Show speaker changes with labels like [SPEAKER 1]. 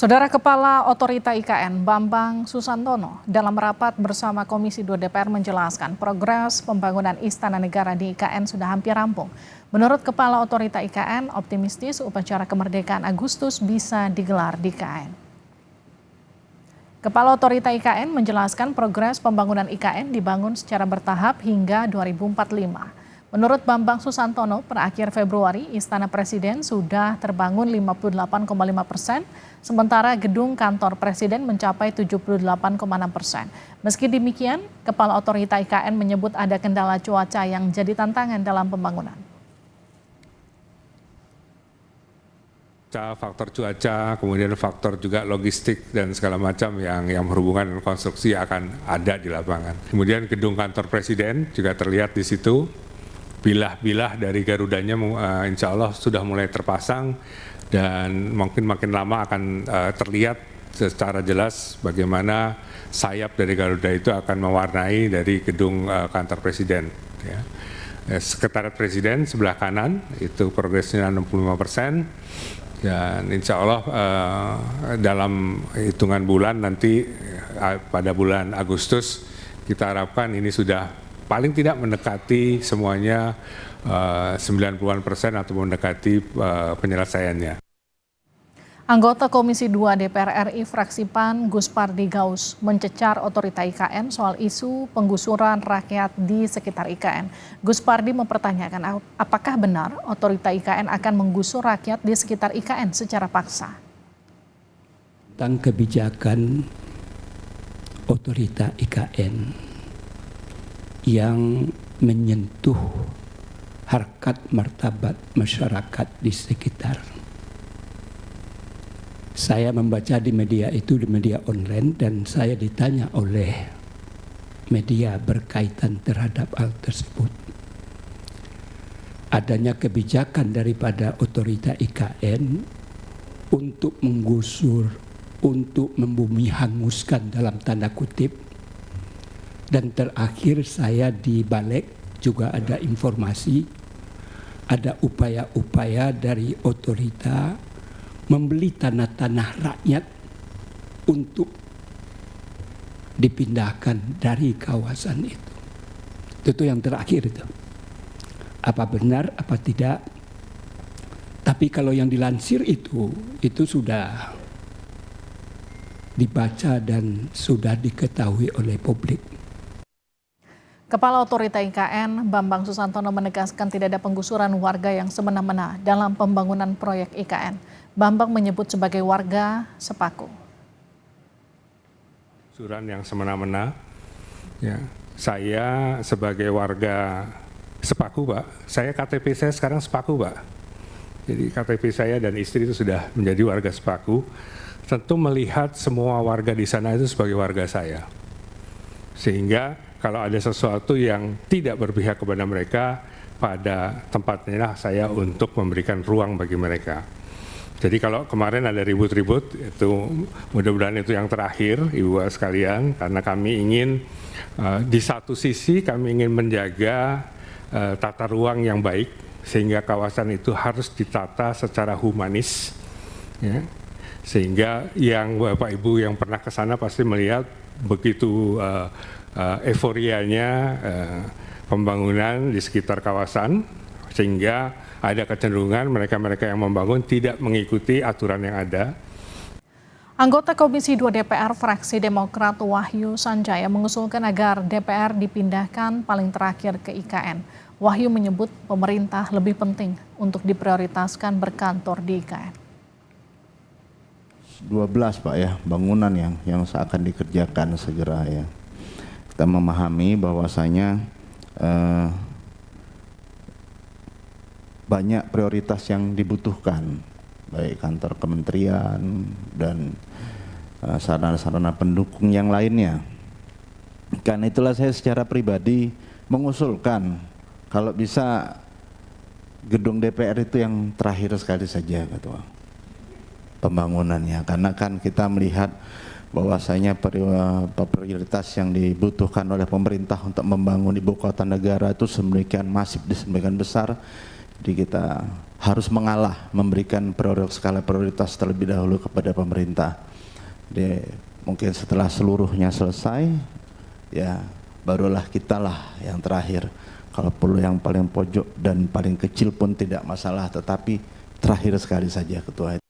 [SPEAKER 1] Saudara Kepala Otorita IKN Bambang Susantono dalam rapat bersama Komisi 2 DPR menjelaskan progres pembangunan Istana Negara di IKN sudah hampir rampung. Menurut Kepala Otorita IKN, optimistis upacara kemerdekaan Agustus bisa digelar di IKN. Kepala Otorita IKN menjelaskan progres pembangunan IKN dibangun secara bertahap hingga 2045. Menurut Bambang Susantono, per akhir Februari, Istana Presiden sudah terbangun 58,5%, sementara gedung kantor Presiden mencapai 78,6%. Meski demikian, Kepala Otorita IKN menyebut ada kendala cuaca yang jadi tantangan dalam pembangunan.
[SPEAKER 2] Faktor cuaca, kemudian faktor juga logistik dan segala macam yang berhubungan dengan konstruksi akan ada di lapangan. Kemudian gedung kantor Presiden juga terlihat di situ. Bilah-bilah dari garudanya insya Allah sudah mulai terpasang dan mungkin makin lama akan terlihat secara jelas bagaimana sayap dari Garuda itu akan mewarnai dari gedung kantor Presiden. Ya. Sekretariat Presiden sebelah kanan itu progresnya 65%. Dan insya Allah dalam hitungan bulan nanti pada bulan Agustus kita harapkan ini sudah paling tidak mendekati semuanya 90% atau mendekati penyelesaiannya.
[SPEAKER 1] Anggota Komisi 2 DPR RI fraksi PAN Gus Pardi Gaus mencecar Otorita IKN soal isu penggusuran rakyat di sekitar IKN. Gus Pardi mempertanyakan apakah benar Otorita IKN akan menggusur rakyat di sekitar IKN secara paksa.
[SPEAKER 3] Tentang kebijakan Otorita IKN yang menyentuh harkat martabat masyarakat di sekitar. Saya membaca di media itu, di media online, dan saya ditanya oleh media berkaitan terhadap hal tersebut. Adanya kebijakan daripada Otorita IKN untuk menggusur, untuk membumi hanguskan dalam tanda kutip. Dan terakhir saya di Balik juga ada informasi, ada upaya-upaya dari otorita membeli tanah-tanah rakyat untuk dipindahkan dari kawasan itu. Itu yang terakhir itu. Apa benar, apa tidak. Tapi kalau yang dilansir itu sudah dibaca dan sudah diketahui oleh publik.
[SPEAKER 1] Kepala Otorita IKN Bambang Susantono menegaskan tidak ada penggusuran warga yang semena-mena dalam pembangunan proyek IKN. Bambang menyebut sebagai warga sepaku.
[SPEAKER 2] Penggusuran yang semena-mena, ya, saya sebagai warga sepaku, Pak. Saya KTP saya sekarang sepaku, Pak. Jadi KTP saya dan istri itu sudah menjadi warga sepaku. Tentu melihat semua warga di sana itu sebagai warga saya. Sehingga kalau ada sesuatu yang tidak berpihak kepada mereka, pada tempatnya saya untuk memberikan ruang bagi mereka. Jadi kalau kemarin ada ribut-ribut, itu mudah-mudahan itu yang terakhir, Ibu sekalian, karena kami ingin di satu sisi kami ingin menjaga tata ruang yang baik, sehingga kawasan itu harus ditata secara humanis, ya. Sehingga yang Bapak Ibu yang pernah ke sana pasti melihat begitu euforianya pembangunan di sekitar kawasan, sehingga ada kecenderungan mereka-mereka yang membangun tidak mengikuti aturan yang ada.
[SPEAKER 1] Anggota Komisi 2 DPR fraksi Demokrat Wahyu Sanjaya mengusulkan agar DPR dipindahkan paling terakhir ke IKN. Wahyu menyebut pemerintah lebih penting untuk diprioritaskan berkantor di IKN.
[SPEAKER 4] 12 Pak ya, bangunan yang akan dikerjakan segera ya. Kita memahami bahwasanya banyak prioritas yang dibutuhkan, baik kantor kementerian dan sarana-sarana pendukung yang lainnya. Karena itulah saya secara pribadi mengusulkan kalau bisa gedung DPR itu yang terakhir sekali saja Ketua, pembangunannya, karena kan kita melihat bahwasanya prioritas yang dibutuhkan oleh pemerintah untuk membangun ibu kota negara itu sedemikian masif, sedemikian besar, Jadi kita harus mengalah, memberikan skala prioritas terlebih dahulu kepada pemerintah. Jadi mungkin setelah seluruhnya selesai, ya barulah kitalah yang terakhir. Kalau perlu yang paling pojok dan paling kecil pun tidak masalah, tetapi terakhir sekali saja ketua itu.